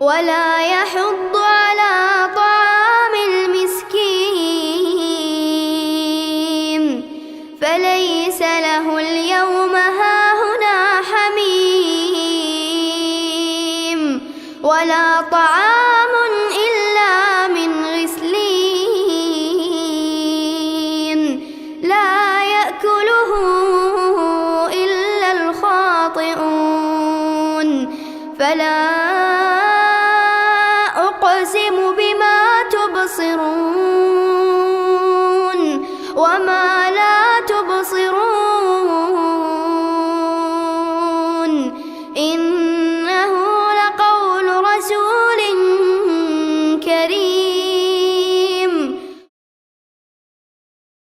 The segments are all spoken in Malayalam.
ولا يحض على طعام المسكين فليس له اليوم هاهنا حميم ولا طعام إلا من غسلين لا يأكله إلا الخاطئون فلا أقسم بما تبصرون وما لا تبصرون إنه لقول رسول كريم.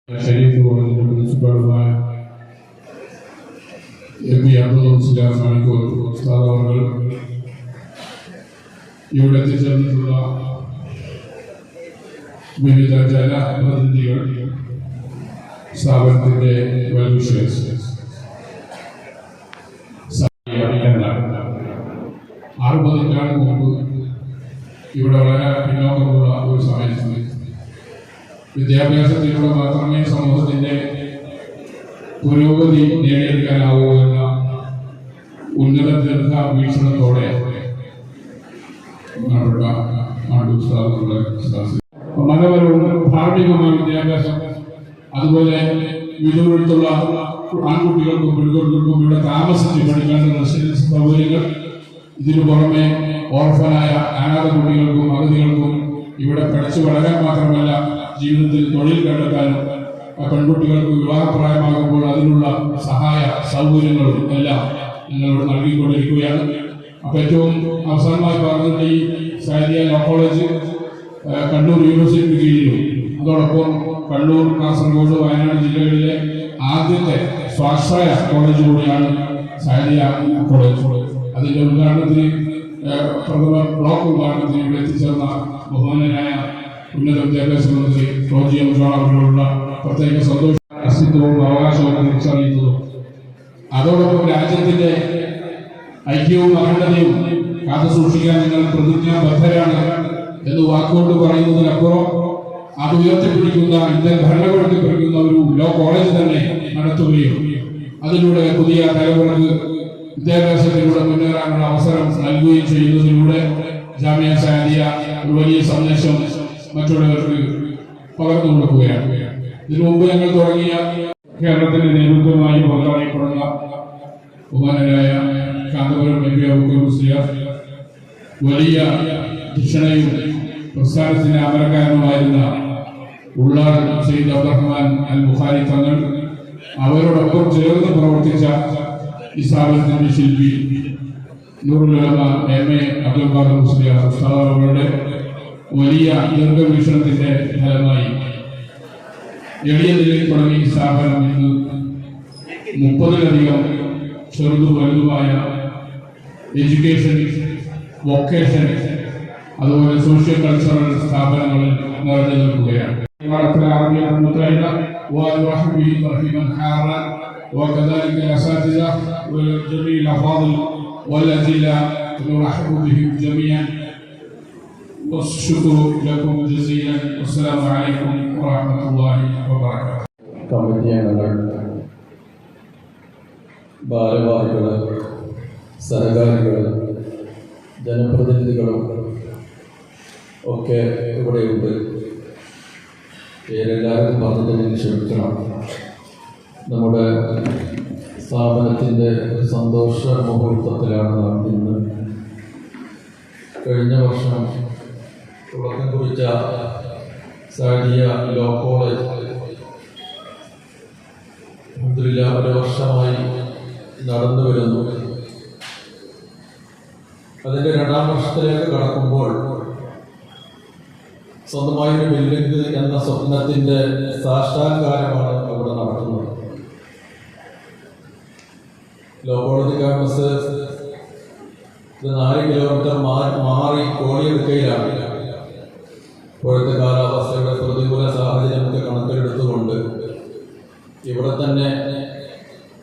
شريف പ്രിൻസിപ്പൽ ഇവിടെ എത്തിച്ചേർന്നിട്ടുള്ള വിവിധ ജനപ്രതിനിധികൾ, സ്ഥാപനത്തിന്റെ വെൽവിഷേഴ്സ്, 6 പതിറ്റാണ്ട് മുമ്പ് ഇവിടെ വളരെ പിന്നോക്കമുള്ള ഒരു സമയത്ത് വിദ്യാഭ്യാസത്തിലൂടെ മാത്രമേ സമൂഹത്തിന്റെ പുരോഗതി നേടിയെടുക്കാനാവൂ എന്ന ഉന്നത ദീർഘ വീക്ഷണത്തോടെ മതപരവും ധാർമ്മികമായ വിദ്യാഭ്യാസം, അതുപോലെ വിദൂരത്തുള്ള ആൺകുട്ടികൾക്കും പെൺകുട്ടികൾക്കും ഇവിടെ താമസിച്ച് പഠിക്കേണ്ട റെസിഡൻസ് സൗകര്യങ്ങൾ, ഇതിനു പുറമെ ഓർഫനായ അനാഥ കുട്ടികൾക്കും അഗതികൾക്കും ഇവിടെ പഠിച്ചു വളരാൻ മാത്രമല്ല ജീവിതത്തിൽ തൊഴിൽ കണ്ടെത്താനും പെൺകുട്ടികൾക്ക് വിവാഹപ്രായമാകുമ്പോൾ അതിനുള്ള സഹായ സൗകര്യങ്ങളും എല്ലാം ഞങ്ങളിവിടെ നൽകിക്കൊണ്ടിരിക്കുകയാണ്. അപ്പോൾ ഏറ്റവും അവസാനമായി പറഞ്ഞിട്ട് ഈ സാരിയ ലോ കോളേജ് കണ്ണൂർ യൂണിവേഴ്സിറ്റിക്ക് കീഴിലും അതോടൊപ്പം കണ്ണൂർ, കാസർഗോഡ്, വയനാട് ജില്ലകളിലെ ആദ്യത്തെ സ്വാശ്രയ കോളേജ് കൂടിയാണ് സാരിയ കോളേജ്. അതിൻ്റെ ഉദ്ഘാടനത്തിന് പ്രഥമ ബ്ലോക്ക് ഉദ്ഘാടനത്തിന് ഇവിടെ എത്തിച്ചേർന്ന ബഹുമാനനായ ഉന്നത വിദ്യാഭ്യാസ മന്ത്രി റോജി എം ജോൺ അവരോടുള്ള പ്രത്യേക സന്തോഷ അസ്തിത്വവും അവകാശവും തിരിച്ചറിയുന്നതും അതോടൊപ്പം രാജ്യത്തിന്റെ ഐക്യവും അഖണ്ഡതയും കാത്തു സൂക്ഷിക്കാൻ നിങ്ങൾ പ്രതിജ്ഞാബദ്ധരാണ് എന്ന് വാക്കുകൊണ്ട് പറയുന്നതിനപ്പുറം അത് ഉയർത്തിപ്പിടിക്കുന്ന ഇന്ത്യൻ ഭരണകൂടത്തിൽ പിടിക്കുന്ന ഒരു ലോ കോളേജ് തന്നെ നടത്തുകയും അതിലൂടെ പുതിയ തലമുറക്ക് വിദ്യാഭ്യാസത്തിലൂടെ മുന്നേറാനുള്ള അവസരം നൽകുകയും ചെയ്യുന്നതിലൂടെ ജാമിയ സാദിയ ഒരു വലിയ സന്ദേശം മറ്റുള്ളവർക്ക് പകർന്നു കൊടുക്കുകയാണ്. ഇതിനു മുമ്പ് ഞങ്ങൾ തുടങ്ങിയ കേരളത്തിന്റെ നേതൃത്വമായി പങ്കാളിപ്പെടുന്ന ബഹുമാനരായ കാന്തപുരം എം പി അബൂബക്കർ മുസ്ലിയാർ, വലിയ ധിഷണയും പ്രസ്ഥാനത്തിന്റെ അമരക്കാരനുമായിരുന്ന ഉള്ളാട് സയ്യിദ് അബ്ദുറഹ്മാൻ അൽ ബുഖാരി തങ്ങൾ, അവരോടൊപ്പം ചേർന്ന് പ്രവർത്തിച്ച ഈ സ്ഥാപനത്തിന്റെ ശില്പി നൂറുൽ ഉലമ എം എ അബ്ദുൽ ഖാദർ മുസ്ലിയാർ അവരുടെ വലിയ ദീർഘവീക്ഷണത്തിന്റെ ഫലമായി എളിയ നിലയിൽ തുടങ്ങിയ ഈ സ്ഥാപനം ഇന്ന് 30-ലധികം ചെറുതും വലുതുമായ എഡ്യൂക്കേഷൻ, വൊക്കേഷൻ, അതുപോലെ സോഷ്യൽ കൾച്ചറൽ സ്ഥാപനങ്ങളിൽ നിറഞ്ഞു നിൽക്കുകയാണ്. وكذلك الأساتذة وجميع الأفاضل والأدلة نرحب بهم جميعا والشكر لكم جزيلا والسلام عليكم ورحمة الله وبركاته. കമ്മിറ്റി അംഗങ്ങൾ, ഭാരവാഹികൾ, സഹകാരികൾ, ജനപ്രതിനിധികളും ഒക്കെ ഇവിടെയുണ്ട്. പേരെല്ലാവരും പറഞ്ഞതിന് ക്ഷമിക്കണം. നമ്മുടെ സ്ഥാപനത്തിൻ്റെ സന്തോഷ മുഹൂർത്തത്തിലാണ് നാം ഇന്ന്. കഴിഞ്ഞ വർഷം തുടക്കം കുറിച്ച സാദിയ ലോ കോളേജ് അൽഹംദുലില്ലാഹ് 1 വർഷമായി നടന്നു വരുന്നു. അതിൻ്റെ 2ാം വർഷത്തിലേക്ക് കടക്കുമ്പോൾ സ്വന്തമായൊരു ബിൽഡിംഗ് എന്ന സ്വപ്നത്തിൻ്റെ സാക്ഷാത്കാരമാണ് അവിടെ നടക്കുന്നത്. ലോ കോളേജ് ക്യാമ്പസ് 4 കിലോമീറ്റർ മാറി കോടിയെടുക്കയിലാണ്. ഇപ്പോഴത്തെ കാലാവസ്ഥയുടെ പ്രതികൂല സാഹചര്യമൊക്കെ കണക്കിലെടുത്തുകൊണ്ട് ഇവിടെ തന്നെ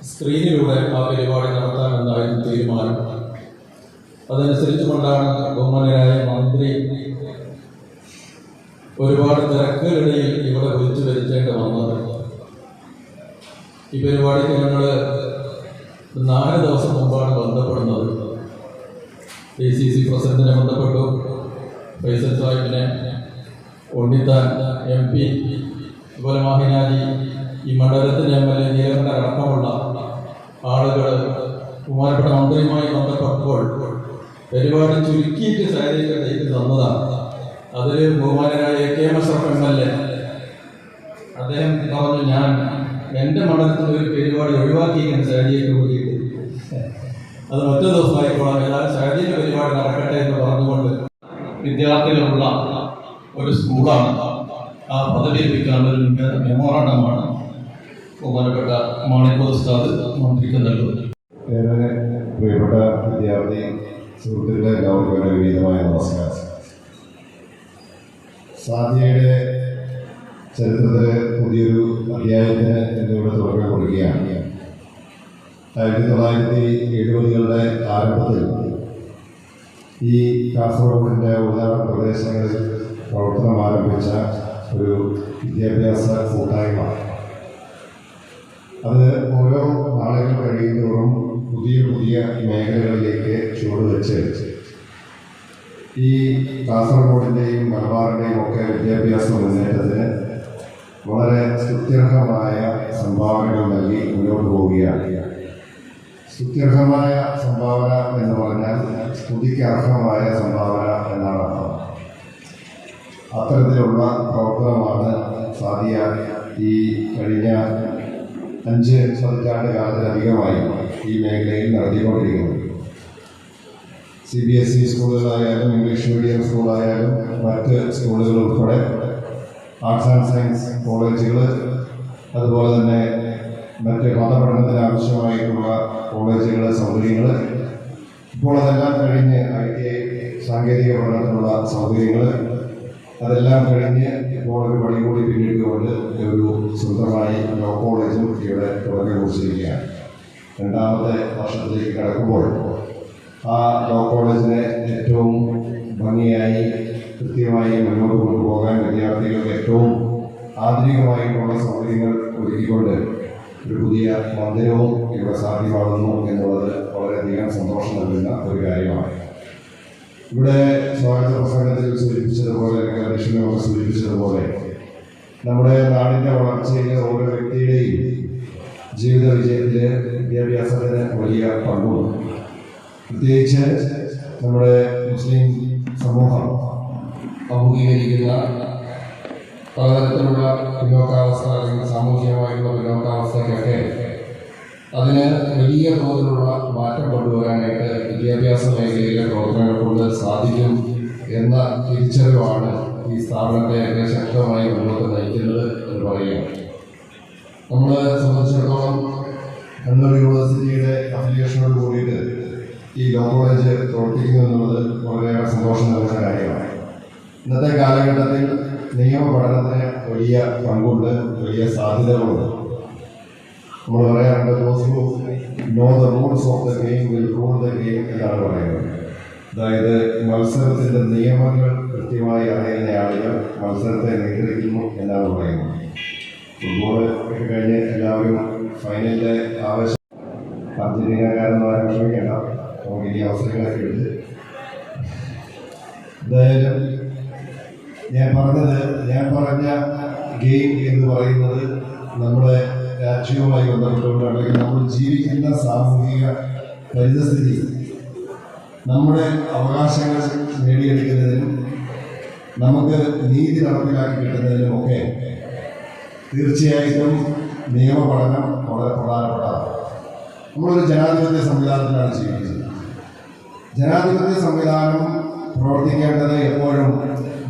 സ്ക്രീനിലൂടെ ആ പരിപാടി നടത്താമെന്നായിരുന്നു തീരുമാനം. അതനുസരിച്ച് കൊണ്ടാണ് ബഹുമാനരായ മന്ത്രി ഒരുപാട് തിരക്കുകളിടയിൽ ഇവിടെ വിളിച്ചു വരുത്തേണ്ടി വന്നത്. ഈ പരിപാടിക്ക് ഞങ്ങൾ 4 ദിവസം മുമ്പാണ് ബന്ധപ്പെടുന്നത്. ACC പ്രസിഡന്റിനെ ബന്ധപ്പെട്ടു, ഫൈസൽ സാഹിബിനെ, ഉണ്ണിത്താൻ MP, അതുപോലെ മാഹിനാജി, ഈ മണ്ഡലത്തിൻ്റെ MLA നീലകണ്ഠൻ അടക്കമുള്ള ആളുകൾ ബഹുമാനപ്പെട്ട മന്ത്രിയുമായി ബന്ധപ്പെട്ടപ്പോൾ പരിപാടി ചുരുക്കിയിട്ട് സാരിയൊക്കെ ഡേറ്റ് തന്നതാണ്. അതിൽ ബഹുമാനരായ KM അഷ്റഫ് MLA അദ്ദേഹം പറഞ്ഞു, ഞാൻ എൻ്റെ മണ്ഡലത്തിൽ ഒരു പരിപാടി ഒഴിവാക്കിയിരിക്കുന്ന സാരിയൊക്കെ കൂടിയിട്ട് അത് മറ്റൊരു ദിവസമായിക്കോളാം, ഏതായാലും സാരിയുടെ പരിപാടി നടക്കട്ടെ എന്ന് പറഞ്ഞുകൊണ്ട് വിദ്യാർത്ഥികളുള്ള ഒരു സ്കൂളാണ്. ആ പദവി ലഭിക്കാനുള്ള ഒരു മെമ്മോറാണ്ടമാണ് ബഹുമാനപ്പെട്ട മാണിക്കോട് ഉസ്താദ് മന്ത്രിക്ക് നൽകുന്നത്. ഏറെ പ്രിയപ്പെട്ട വിദ്യാർത്ഥി സുഹൃത്തുക്കളെ, എല്ലാവർക്കും വളരെ വിനീതമായ നമസ്കാരം. സാധ്യയുടെ ചരിത്രത്തിലെ പുതിയൊരു അധ്യായത്തിന് എന്നിവിടെ തുടക്കം കൊടുക്കുകയാണ്. 1970-കളുടെ ആരംഭത്തിൽ ഈ കാസർഗോഡിൻ്റെ ഉൾനാടൻ പ്രദേശങ്ങളിൽ പ്രവർത്തനം ആരംഭിച്ച ഒരു വിദ്യാഭ്യാസ കൂട്ടായ്മ. അത് ഓരോ നാളുകൾ കഴിയുന്നതോറും പുതിയ പുതിയ മേഖലകളിലേക്ക് ചുവടുവെച്ച് ഈ കാസർഗോഡിൻ്റെയും മലബാറിൻ്റെയും ഒക്കെ വിദ്യാഭ്യാസ മുന്നേറ്റത്തിന് വളരെ സ്തുത്യർഹമായ സംഭാവനകൾ നൽകി മുന്നോട്ട് പോവുകയാണ്. സ്തുത്യർഹമായ സംഭാവന എന്ന് പറഞ്ഞാൽ സ്തുതിക്കർഹമായ സംഭാവന എന്നാണ് അർത്ഥം. അത്തരത്തിലുള്ള പ്രവർത്തനമാണ് സാദിയ ഈ കഴിഞ്ഞ 5 പതിറ്റാണ്ട് കാലത്തിലധികമായി ഈ മേഖലയിൽ നടത്തിക്കൊണ്ടിരിക്കുന്നത്. CBSE സ്കൂളുകളായാലും ഇംഗ്ലീഷ് മീഡിയം സ്കൂളായാലും മറ്റ് സ്കൂളുകൾ ഉൾപ്പെടെ ആർട്സ് ആൻഡ് സയൻസ് കോളേജുകൾ, അതുപോലെ തന്നെ മറ്റ് മതപഠനത്തിന് ആവശ്യമായിട്ടുള്ള കോളേജുകൾ, സൗകര്യങ്ങൾ, ഇപ്പോൾ അതെല്ലാം കഴിഞ്ഞ് ITI സാങ്കേതിക പഠനത്തിനുള്ള സൗകര്യങ്ങൾ, അതെല്ലാം കഴിഞ്ഞ് ഇപ്പോൾ ഒരു പണി കൂടി പിന്നിട്ടുകൊണ്ട് ഒരു സ്വന്തമായി ലോ കോളേജും ഇവിടെ തുടക്കം കുറിച്ചിരിക്കുകയാണ്. 2ാമത്തെ വർഷത്തിലേക്ക് കടക്കുമ്പോൾ ആ ലോ കോളേജിനെ ഏറ്റവും ഭംഗിയായി കൃത്യമായി മുന്നോട്ട് കൊണ്ടുപോകാൻ വിദ്യാർത്ഥികൾക്ക് ഏറ്റവും ആധുനികമായിട്ടുള്ള സൗകര്യങ്ങൾ ഒരുക്കിക്കൊണ്ട് ഒരു പുതിയ മന്ദിരവും ഇവിടെ സാധ്യമാകുന്നു എന്നുള്ളത് വളരെയധികം സന്തോഷം നൽകുന്ന ഒരു കാര്യമാണ്. ഇവിടെ സ്വാഗത പ്രസംഗത്തിൽ സൂചിപ്പിച്ചതുപോലെ, അധ്യക്ഷനൊക്കെ സൂചിപ്പിച്ചതുപോലെ, നമ്മുടെ നാടിൻ്റെ വളർച്ചയിൽ ഓരോ വ്യക്തിയുടെയും ജീവിത വിജയത്തിൽ വിദ്യാഭ്യാസത്തിന് വലിയ പങ്കുണ്ട്. പ്രത്യേകിച്ച് നമ്മുടെ മുസ്ലിം സമൂഹം അഭിമുഖീകരിക്കുന്ന പലതരത്തിലുള്ള പിന്നോക്കാവസ്ഥ അല്ലെങ്കിൽ സാമൂഹികമായിട്ടുള്ള പിന്നോക്കാവസ്ഥയ്ക്കൊക്കെ അതിന് വലിയ തോതിലുള്ള മാറ്റം കൊണ്ടുവരാനായിട്ട് വിദ്യാഭ്യാസ മേഖലയിലെ പ്രവർത്തനങ്ങൾ കൊണ്ട് സാധിക്കും എന്ന തിരിച്ചറിവാണ് ഈ സ്ഥാപനത്തെ ഏറ്റവും ശക്തമായി മുന്നോട്ട് നയിക്കുന്നത് എന്ന് പറയുക. നമ്മളെ സംബന്ധിച്ചിടത്തോളം കണ്ണൂർ യൂണിവേഴ്സിറ്റിയുടെ അഫിലിയേഷനോട് കൂടിയിട്ട് ഈ ലോ കോളേജ് പ്രവർത്തിക്കുന്നു എന്നുള്ളത് വളരെയേറെ സന്തോഷം നൽകുന്ന കാര്യമാണ്. ഇന്നത്തെ കാലഘട്ടത്തിൽ നിയമ പഠനത്തിന് വലിയ പങ്കുണ്ട്, വലിയ സാധ്യതകളുണ്ട്. നമ്മൾ പറയാറുണ്ട്, those who know the rules of the game will rule the game എന്നാണ് പറയുന്നത്. അതായത് മത്സരത്തിൻ്റെ നിയമങ്ങൾ കൃത്യമായി അറിയുന്ന ആളുകൾ മത്സരത്തെ നിയന്ത്രിക്കുന്നു എന്നാണ് പറയുന്നത്. ഫുട്ബോൾ ഒക്കെ കഴിഞ്ഞ് എല്ലാവരും ഫൈനലിൻ്റെ ആവശ്യം അർജന്റീനക്കാരെന്ന് പറയാൻ ശ്രമിക്കേണ്ട, നമുക്ക് ഇനി അവസരങ്ങളൊക്കെ ഉണ്ട്. എന്തായാലും ഞാൻ പറഞ്ഞ ഗെയിം എന്ന് പറയുന്നത് നമ്മുടെ രാഷ്ട്രീയവുമായി ബന്ധപ്പെട്ടുകൊണ്ട്, അല്ലെങ്കിൽ നമ്മൾ ജീവിക്കുന്ന സാമൂഹിക പരിതസ്ഥിതി നമ്മുടെ അവകാശങ്ങൾ നേടിയെടുക്കുന്നതിനും നമുക്ക് നീതി നടപ്പിലാക്കി കിട്ടുന്നതിനുമൊക്കെ തീർച്ചയായിട്ടും നിയമപഠനം വളരെ പ്രധാനപ്പെട്ടതാണ്. നമ്മളൊരു ജനാധിപത്യ സംവിധാനത്തിലാണ് ജീവിക്കുന്നത്. ജനാധിപത്യ സംവിധാനം പ്രവർത്തിക്കേണ്ടത് എപ്പോഴും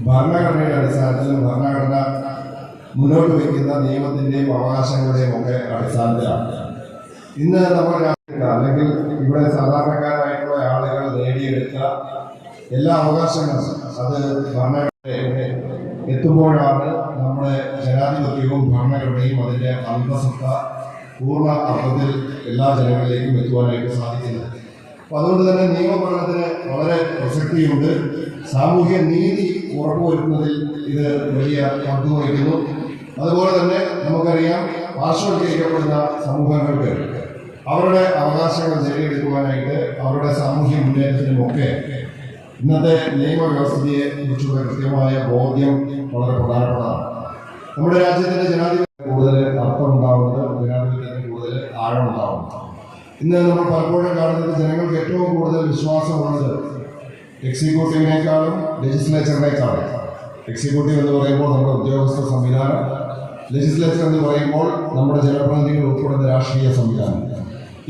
ഭരണഘടനയുടെ അടിസ്ഥാനത്തിലും ഭരണഘടന മുന്നോട്ട് വയ്ക്കുന്ന നിയമത്തിൻ്റെയും അവകാശങ്ങളുടെയും ഒക്കെ അടിസ്ഥാനത്തിലാണ്. ഇന്ന് നമ്മൾ അല്ലെങ്കിൽ ഇവിടെ സാധാരണക്കാരായിട്ടുള്ള ആളുകൾ നേടിയെടുത്ത എല്ലാ അവകാശങ്ങളും അത് ഭരണഘടന എത്തുമ്പോഴാണ് നമ്മുടെ ജനാധിപത്യവും ഭരണഘടനയും അതിൻ്റെ അന്തസത്ത പൂർണ്ണ അർത്ഥത്തിൽ എല്ലാ ജനങ്ങളിലേക്കും എത്തുവാനായിട്ട് സാധിക്കുന്നത്. അപ്പോൾ അതുകൊണ്ട് തന്നെ നിയമപഠനത്തിന് വളരെ പ്രസക്തിയുണ്ട്. സാമൂഹ്യ നീതി ഉറപ്പുവരുത്തുന്നതിൽ ഇത് വലിയ പങ്ക് വഹിക്കുന്നു. അതുപോലെ തന്നെ നമുക്കറിയാം, പാർശ്വവൽക്കരിക്കപ്പെടുന്ന സമൂഹങ്ങൾക്ക് അവരുടെ അവകാശങ്ങൾ നേടിയെടുക്കുവാനായിട്ട് അവരുടെ സാമൂഹ്യ മുന്നേറ്റത്തിനുമൊക്കെ ഇന്നത്തെ നിയമവ്യവസ്ഥയെ കുറിച്ചുള്ള കൃത്യമായ ബോധ്യം വളരെ പ്രധാനപ്പെട്ടതാണ്. നമ്മുടെ രാജ്യത്തിന്റെ ജനാധിപത്യം കൂടുതൽ അർത്ഥമുണ്ടാവുന്നത്, ജനാധിപത്യത്തിന് കൂടുതൽ ആഴമുണ്ടാവുന്നത്. ഇന്ന് നമ്മൾ പലപ്പോഴും കാണുന്നത് ജനങ്ങൾക്ക് ഏറ്റവും കൂടുതൽ വിശ്വാസമുള്ളത് എക്സിക്യൂട്ടീവിനേക്കാളും ലെജിസ്ലേച്ചറിനേക്കാളും. എക്സിക്യൂട്ടീവ് എന്ന് പറയുമ്പോൾ നമ്മുടെ ഉദ്യോഗസ്ഥ സംവിധാനം, ലെജിസ്ലേച്ചർ എന്ന് പറയുമ്പോൾ നമ്മുടെ ജനപ്രതിനിധികൾ ഉൾപ്പെടുന്ന രാഷ്ട്രീയ സംവിധാനം.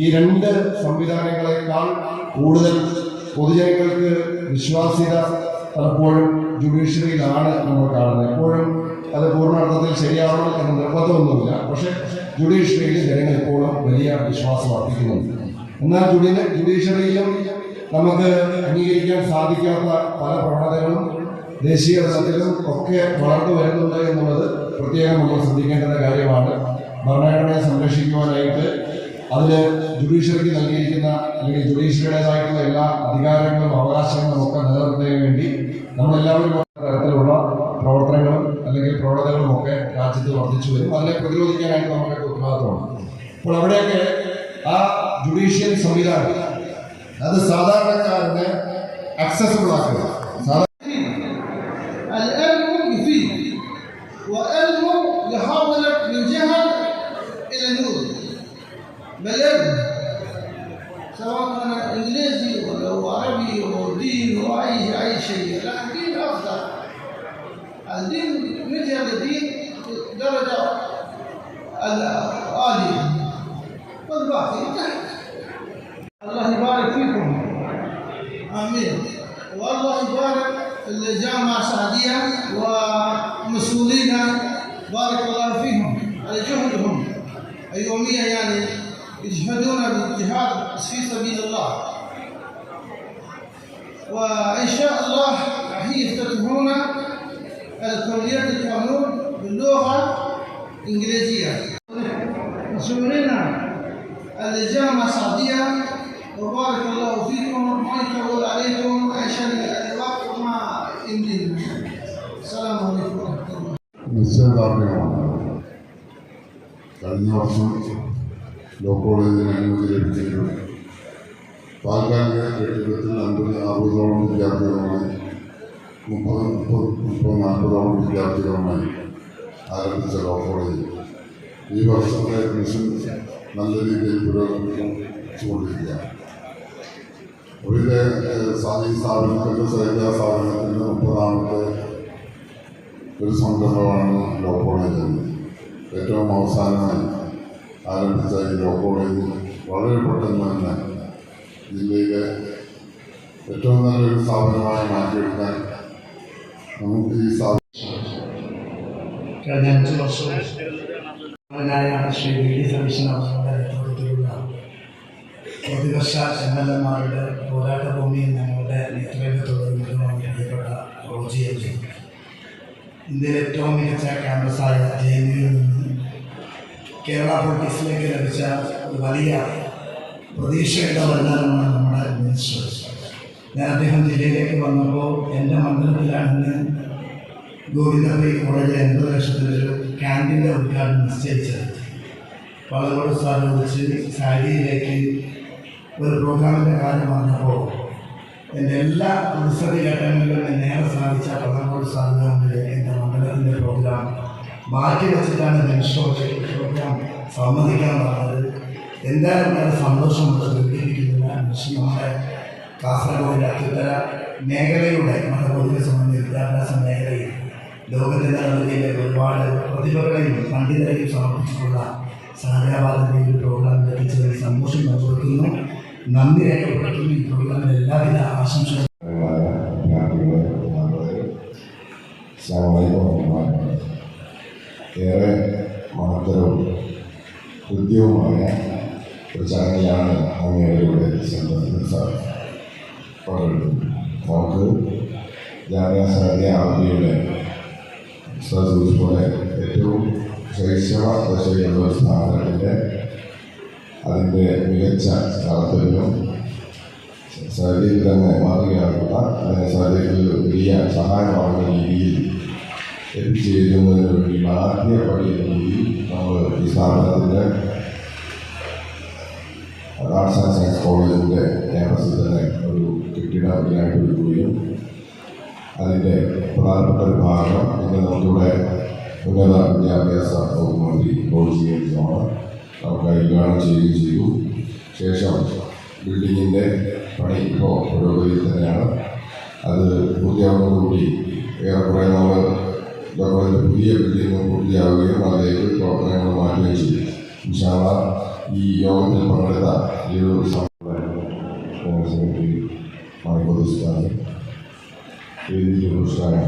ഈ രണ്ട് സംവിധാനങ്ങളെക്കാൾ കൂടുതൽ പൊതുജനങ്ങൾക്ക് വിശ്വാസ്യത പലപ്പോഴും ജുഡീഷ്യറിയിലാണ് നമ്മൾ കാണുന്നത്. എപ്പോഴും അത് പൂർണ്ണാർത്ഥത്തിൽ ശരിയാവണം എന്ന നിർബന്ധമൊന്നുമില്ല. പക്ഷേ ജുഡീഷ്യറിയിൽ ജനങ്ങൾ എപ്പോഴും വലിയ വിശ്വാസം അർപ്പിക്കുന്നുണ്ട്. എന്നാൽ ജുഡീഷ്യറിയിലും നമുക്ക് അംഗീകരിക്കാൻ സാധിക്കാത്ത പല പ്രവണതകളും ദേശീയ തലത്തിലും ഒക്കെ വളർന്നു വരുന്നുണ്ട് എന്നുള്ളത് പ്രത്യേകം നമ്മൾ ശ്രദ്ധിക്കേണ്ട കാര്യമാണ്. ഭരണഘടനയെ സംരക്ഷിക്കുവാനായിട്ട് അതിൽ ജുഡീഷ്യറിക്ക് നൽകിയിരിക്കുന്ന അല്ലെങ്കിൽ ജുഡീഷ്യറിയുടേതായിട്ടുള്ള എല്ലാ അധികാരങ്ങളും അവകാശങ്ങളും ഒക്കെ നിലനിർത്തുന്നതിന് വേണ്ടി നമ്മളെല്ലാവരും തരത്തിലുള്ള പ്രവർത്തനങ്ങളും അല്ലെങ്കിൽ പ്രവണതകളും ഒക്കെ രാജ്യത്ത് വർദ്ധിച്ചു വരും. അതിനെ പ്രതിരോധിക്കാനായിട്ട് നമുക്കൊക്കെ ഉത്തരവാദിത്തമാണ്. അപ്പോൾ അവിടെയൊക്കെ ആ ജുഡീഷ്യൽ സംവിധാനം അത് സാധാരണക്കാരന് അക്സസിബിൾ ആക്കുക. العلم يفيد، وعلم يحولك من جهل الى نور بالعلم، سواء كان انجليزي ولا عربي او دين او اي شيء. لكن الدين افضل، الدين مثل الدين درجه العاليه والباقي تحت. الله يبارك فيكم، امين. والله يبارك الجامعة السعدية ومسؤولينا، بارك الله فيهم على جهدهم اليومية، يعني يجهدون بالجهاد في سبيل الله. وإن شاء الله راح يفتتحون كلية القانون باللغة الإنجليزية. مسؤولينا الجامعة السعدية، وبارك الله فيكم، ما يطول عليكم عشان الوقت ما يمدينا. السلام عليكم ورحمة الله. നിശ്ചയദാർഢ്യമാണ്. കഴിഞ്ഞ വർഷം ലോ കോളേജിന് അനുമതി ലഭിച്ചെങ്കിലും താൽക്കാലിക കെട്ടിടത്തിൽ 50-60ഓളം വിദ്യാർത്ഥികളുമായി 30-40ഓളം വിദ്യാർത്ഥികളുമായി ആരംഭിച്ച ലോ കോളേജ് ഈ വർഷത്തെ മിഷൻ നല്ല രീതിയിൽ പുരോഗമിച്ചുകൊണ്ടിരിക്കുകയാണ്. ഇവിടെ ഈ സ്ഥാപനത്തിൻ്റെ സൈനിക സ്ഥാപനത്തിൻ്റെ 30ാമത്തെ ഒരു സംരംഭമാണ് ലോ കോളേജ്. ഏറ്റവും അവസാനമായി ആരംഭിച്ച ഈ ലോ കോളേജ് വളരെ പെട്ടെന്ന് തന്നെ ജില്ലയിലെ ഏറ്റവും നല്ലൊരു സ്ഥാപനമായി മാറ്റിയെടുക്കാൻ നമുക്ക് ഈ കഴിഞ്ഞ 5 വർഷവും ശ്രീ വി ഡി സതീശൻ അവരുടെ നേതൃത്വത്തിലുള്ള പ്രതിപക്ഷ MLA-മാരുടെ പോരാട്ട ഭൂമിയിൽ ഞങ്ങളുടെ നേതൃത്വത്തോടും പ്രിയപ്പെട്ട റോജിയിൽ ഇന്ത്യയിലെ ഏറ്റവും മികച്ച ക്യാമ്പസായ JNUവിൽ നിന്ന് കേരള പൊളിറ്റിക്സിലേക്ക് ലഭിച്ച ഒരു വലിയ പ്രതീക്ഷയുടെ വരുമാനമാണ് നമ്മുടെ മിനിസ്റ്റർ. ഞാൻ അദ്ദേഹം ജില്ലയിലേക്ക് വന്നപ്പോൾ എൻ്റെ മണ്ഡലത്തിലാണെന്ന് ഗോവിന്ദപുരി കോളേജ് 80 ലക്ഷത്തിലൊരു ക്യാൻറ്റീൻ്റെ ഉദ്ഘാടനം നിശ്ചയിച്ചത്. പാലക്കാട് സാറിനെ വിളിച്ച് സാരിയിലേക്ക് ഒരു പ്രോഗ്രാമിൻ്റെ കാര്യം പറഞ്ഞപ്പോൾ എൻ്റെ എല്ലാ പ്രതിസന്ധി ഘട്ടങ്ങളിലും എന്നേറെ സാധിച്ച പാലക്കാട് സാറിൻ്റെ മുമ്പിൽ എൻ്റെ മണ്ഡലത്തിൻ്റെ പ്രോഗ്രാം മാറ്റി വെച്ചിട്ടാണ് മിനിസ്റ്റർ പ്രോഗ്രാം സമ്മതിക്കാൻ പറഞ്ഞത്. എന്തായാലും വളരെ സന്തോഷമുണ്ട്. പ്രകടിപ്പിക്കുന്നില്ല നമ്മുടെ കാസർഗോഡിൻ്റെ അത്യുത്തര മേഖലയുടെ മതബോധിക സംബന്ധിച്ച വിദ്യാഭ്യാസ മേഖലയിൽ ലോകത്തിൻ്റെ നിലയിലെ ഒരുപാട് പ്രതിഭകളെയും പണ്ഡിതരെയും സമർപ്പിച്ചിട്ടുള്ള സഹരാബാദിൻ്റെ ഒരു പ്രോഗ്രാം ലഭിച്ചതിൽ സന്തോഷം പങ്കുവെക്കുന്നു. നന്ദി രേഖപ്പെടുത്തുന്നു. ഈ പ്രോഗ്രാമിന് എല്ലാവിധ ആശംസകളും. ഏറെ മഹത്തരവും കൃത്യവുമായ ഒരു ചടങ്ങിലാണ് അങ്ങനെയുടെ പങ്കെടുക്കുന്നത്. നമുക്ക് ജാമ്യ സാധ്യ അറബിയുടെ പോലെ ഏറ്റവും ശൈശവ ദശയുള്ള സ്ഥാപനത്തിൻ്റെ അതിൻ്റെ മികച്ച നടത്തലിനും സൗദിയിൽ തന്നെ മാതൃകയാക്കുന്ന അതിനെ സൗദിക്ക് വലിയ സഹായമാകുന്ന രീതിയിൽ എത്തിച്ചേരുന്നതിന് വേണ്ടിയുള്ള ആദ്യ പടി എന്ന രീതിയിൽ നമ്മൾ ഈ സ്ഥാപനത്തിൻ്റെ ആർട്സ് ആൻഡ് സയൻസ് കോളേജിൻ്റെ ക്യാമ്പസിൽ തന്നെ ഒരു കെട്ടിടം ഇതിനായിട്ട് ഒരുക്കുകയും അതിൻ്റെ പ്രധാനപ്പെട്ട ഒരു ഭാഗം ഇന്ന് നമുക്കിവിടെ ഉന്നത വിദ്യാഭ്യാസ വകുപ്പ് മന്ത്രി ബോധിയാണ് നമുക്ക് ഉദ്ഘാടനം ചെയ്യുകയും ചെയ്തു. ശേഷം ബിൽഡിങ്ങിൻ്റെ പണി ഇപ്പോൾ പുരോഗതിയിൽ തന്നെയാണ്. അത് പൂർത്തിയാകുന്നതോടുകൂടി ഏറെക്കുറെ നമ്മൾ ഗവൺമെൻറ് പുതിയ ബിൽഡിംഗ് പൂർത്തിയാവുകയും അതിലേക്ക് പ്രവർത്തനങ്ങൾ മാറ്റുകയും ചെയ്യും. ഇൻഷാ അല്ലാഹ് ഈ യോഗത്തിൽ പങ്കെടുത്ത ഈ ഒരു സെക്രട്ടറി മാണിക്കോട് വേദിയിൽ ഉസ്താദ്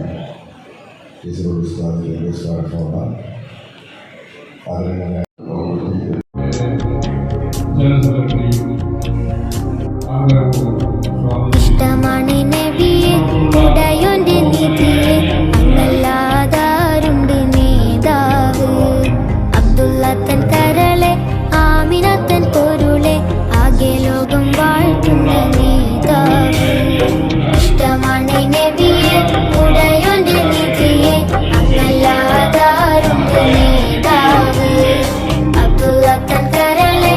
കേസരോട് ഉസ്താദ് അതിനെ ജനറൽ സെക്രട്ടറി ആദരപൂർവ്വം ഇഷ്ടമാണ് നബിയെ ഇടയൊന്റെ നിധിയെ അങ്ങല്ലാതാരുണ്ട് നേതാവ് അബ്ദുള്ളത്തൻ കരളെ ആമിനത്തൻ പൊരുളെ ആകെ ലോകം വാഴ്ത്തുന്ന നേതാവ് ഇഷ്ടമാണ് നബിയെ ഇടയൊന്റെ നിധിയെ അങ്ങല്ലാതാരുണ്ട് നേതാവ് അബ്ദുള്ളത്തൻ കരളെ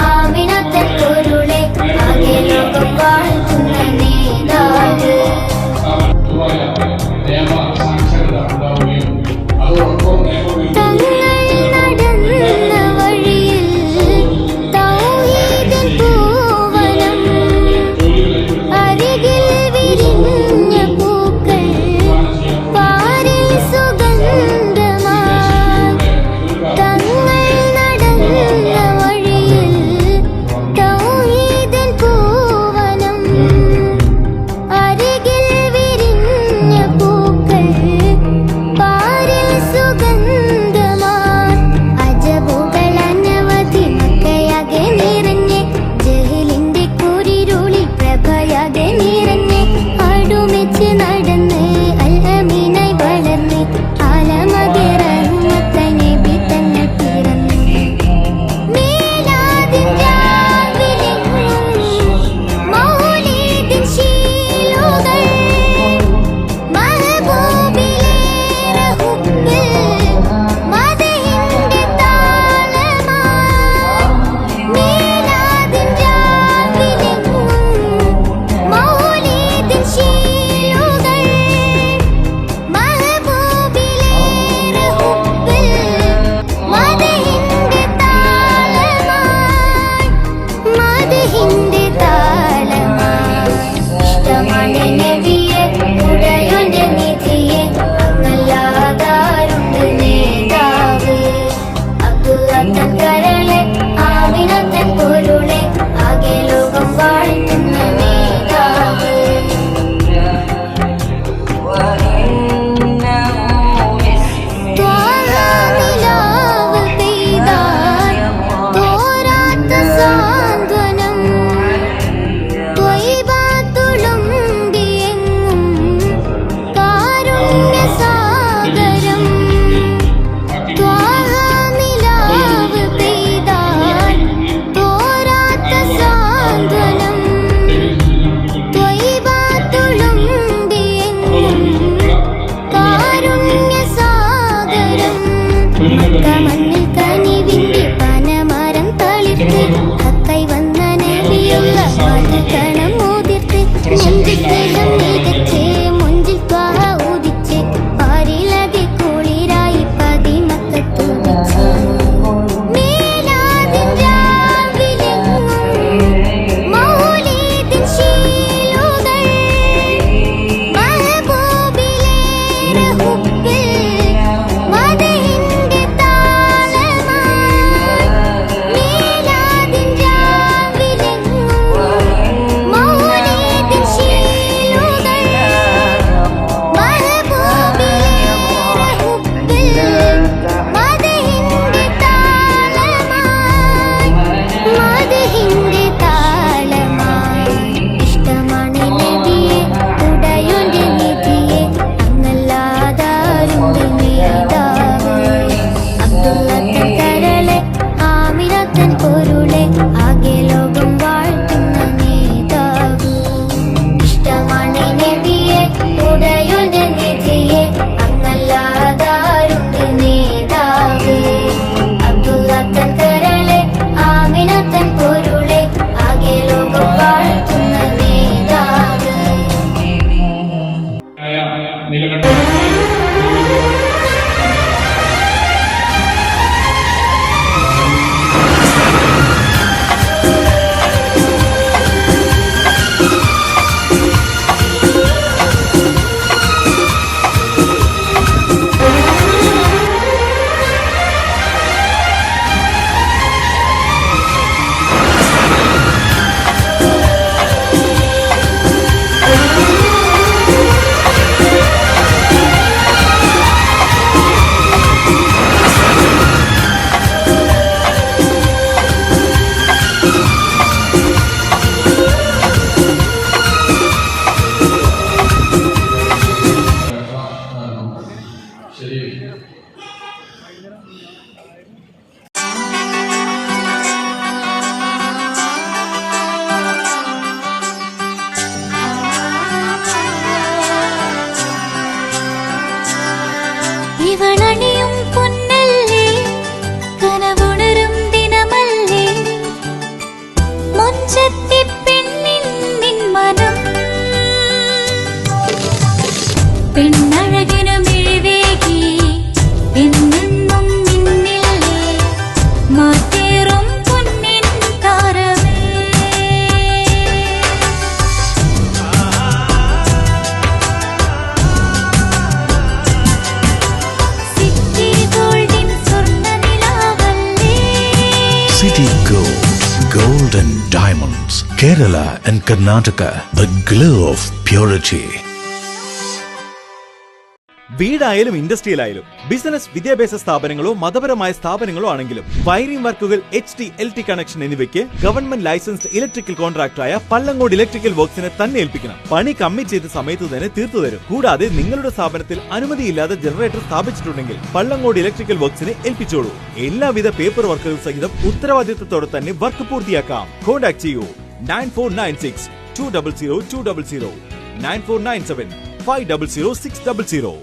ആമിനത്തൻ പൊരുളെ ആകെ ലോകം വാഴ്ത്തുന്ന നേതാവ് നിയമ സാക്ഷരത ഉണ്ടാവുകയും അതോടൊപ്പം തങ്ങൾ നടന്ന വഴിയിൽ തൗഹീദിൻ പൂവനം അരികിൽ വിരിഞ്ഞ പൂക്കൾ പാരിൽ സുഗന്ധമായി തങ്ങൾ നടന്ന വഴിയിൽ തൗഹീദിൻ പൂവനം Kerala and Karnataka, the glow of purity. വീടായാലും ഇൻഡസ്ട്രിയിലായാലും ബിസിനസ് വിദ്യാഭ്യാസ സ്ഥാപനങ്ങളോ മതപരമായ സ്ഥാപനങ്ങളോ ആണെങ്കിലും വയറിംഗ് വർക്കുകൾ HT LT കണക്ഷൻ എന്നിവയ്ക്ക് ഗവൺമെന്റ് ലൈസൻസ്ഡ് ഇലക്ട്രിക്കൽ കോൺട്രാക്ടറായ പള്ളങ്ങോട് ഇലക്ട്രിക്കൽ വർക്സിനെ തന്നെ ഏൽപ്പിക്കണം. പണി കമ്മിറ്റ് ചെയ്ത സമയത്ത് തന്നെ തീർത്തു തരും. കൂടാതെ നിങ്ങളുടെ സ്ഥാപനത്തിൽ അനുമതിയില്ലാതെ ജനറേറ്റർ സ്ഥാപിച്ചിട്ടുണ്ടെങ്കിൽ പള്ളങ്ങോട് ഇലക്ട്രിക്കൽ വർക്സിനെ ഏൽപ്പിച്ചോളൂ. എല്ലാവിധ പേപ്പർ വർക്കുകൾ സഹിതം ഉത്തരവാദിത്തത്തോടെ തന്നെ വർക്ക് പൂർത്തിയാക്കാം. കോൺടാക്ട് ചെയ്യൂ 9496 200 200 9497 500 600.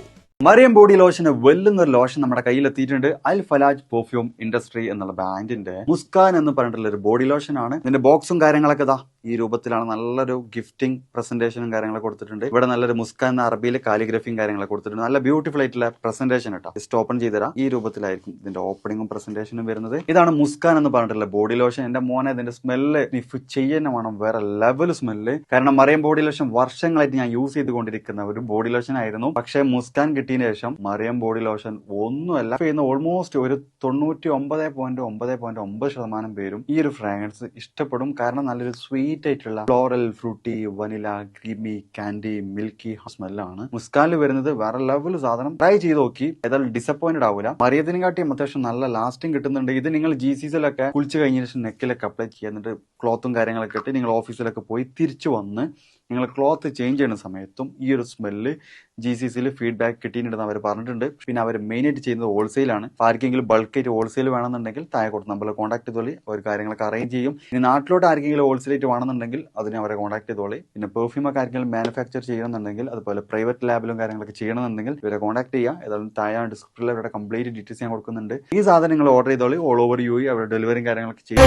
മറിയം ബോഡി ലോഷന് വെല്ലുന്ന ഒരു ലോഷൻ നമ്മുടെ കയ്യിലെത്തിയിട്ടുണ്ട്. അൽ ഫലാജ് പെർഫ്യൂം ഇൻഡസ്ട്രി എന്നുള്ള ബ്രാൻഡിന്റെ മുസ്കാൻ എന്ന് പറഞ്ഞിട്ടുള്ള ഒരു ബോഡി ലോഷൻ ആണ്. ഇതിന്റെ ബോക്സും കാര്യങ്ങളൊക്കെ ഇതാ ഈ രൂപത്തിലാണ്. നല്ലൊരു ഗിഫ്റ്റിംഗ് പ്രസന്റേഷനും കാര്യങ്ങളൊക്കെ കൊടുത്തിട്ടുണ്ട്. ഇവിടെ നല്ലൊരു മുസ്കാൻ എന്ന അറബിയിൽ കാലിഗ്രഫിയും കാര്യങ്ങളൊക്കെ കൊടുത്തിട്ടുണ്ട്. നല്ല ബ്യൂട്ടിഫുൾ ആയിട്ടുള്ള പ്രസന്റേഷൻ കേട്ടോ. ജസ്റ്റ് ഓപ്പൺ ചെയ്തുതരാം. ഈ രൂപത്തിലായിരിക്കും ഇതിന്റെ ഓപ്പണിംഗും പ്രസന്റേഷനും വരുന്നത്. ഇതാണ് മുസ്കാൻ എന്ന് പറഞ്ഞിട്ടുള്ള ബോഡി ലോഷൻ. എന്റെ മോനെ ഇതിന്റെ സ്മെല്ല് സ്നിഫ് ചെയ്യുന്ന വേണം, വേറെ ലെവൽ സ്മെല്ല്. കാരണം മറിയം ബോഡി ലോഷൻ വർഷങ്ങളായിട്ട് ഞാൻ യൂസ് ചെയ്തുകൊണ്ടിരിക്കുന്ന ഒരു ബോഡി ലോഷൻ ആയിരുന്നു. പക്ഷേ മുസ്കാൻ കിട്ടിയതിന് ശേഷം മറിയം ബോഡി ലോഷൻ ഒന്നുമല്ല ചെയ്യുന്ന ഓൾമോസ്റ്റ് ഒരു 99.9% പേരും ഈ ഒരു ഫ്രാഗ്രൻസ് ഇഷ്ടപ്പെടും. കാരണം നല്ലൊരു സ്വീറ്റ് ആയിട്ടുള്ള floral, fruity, vanilla, creamy, candy, milky സ്മെല്ലാണ് മുസ്കാനിൽ വരുന്നത്. വേറെ ലെവൽ സാധനം. ട്രൈ ചെയ്ത് നോക്കി, ഏതായാലും ഡിസപ്പോയിന്റഡ് ആവില്ല. മറിയത്തിനും കാട്ടിയും അത്യാവശ്യം നല്ല ലാസ്റ്റിംഗ് കിട്ടുന്നുണ്ട്. ഇത് നിങ്ങൾ GCCയിലൊക്കെ കുളിച്ച് കഴിഞ്ഞ ശേഷം നെക്കിലൊക്കെ അപ്ലൈ ചെയ്യുക. എന്നിട്ട് ക്ലോത്തും കാര്യങ്ങളൊക്കെ ഇട്ട് നിങ്ങൾ ഓഫീസിലൊക്കെ പോയി തിരിച്ചു വന്ന് നിങ്ങൾ ക്ലോത്ത് ചേഞ്ച് ചെയ്യുന്ന സമയത്തും ഈ ഒരു സ്മെല്ല് GCCയിൽ ഫീഡ്ബാക്ക് കിട്ടിയിട്ടുണ്ടെന്ന് അവർ പറഞ്ഞിട്ടുണ്ട്. പിന്നെ അവർ മെയിനായിട്ട് ചെയ്യുന്നത് ഹോൾസെയിലാണ്. ആർക്കെങ്കിലും ബൾക്കായിട്ട് ഹോൾസെയിൽ വേണമെന്നുണ്ടെങ്കിൽ താഴെ കൊടുത്ത് നമ്മൾ കോൺടാക്ട് ചെയ്തോളി. അവർ കാര്യങ്ങളൊക്കെ അറേഞ്ച് ചെയ്യും. ഇനി നാട്ടിലോട്ട് ആർക്കെങ്കിലും ഹോൾസെയിലായിട്ട് വേണമെന്നുണ്ടെങ്കിൽ അതിനെ അവരെ കോൺടാക്ട് ചെയ്തോളി. പിന്നെ പെർഫ്യൂമൊക്കെ ആർക്കെങ്കിലും മാനുഫാക്ചർ ചെയ്യണമെന്നുണ്ടെങ്കിൽ അതുപോലെ പ്രൈവറ്റ് ലാബിലും കാര്യങ്ങളൊക്കെ ചെയ്യണമെന്നുണ്ടെങ്കിൽ ഇവരെ കോൺടാക്ട് ചെയ്യുക. ഏതായാലും താഴെ ഡിസ്ക്രിപ്ഷനിൽ അവരുടെ കംപ്ലീറ്റ് ഡീറ്റെയിൽസ് ഞാൻ കൊടുക്കുന്നുണ്ട്. ഈ സാധനം നിങ്ങൾ ഓർഡർ ചെയ്തോളി. ഓൾ ഓവർ UAE അവരുടെ ഡെലിവറിയും കാര്യങ്ങളൊക്കെ ചെയ്യും.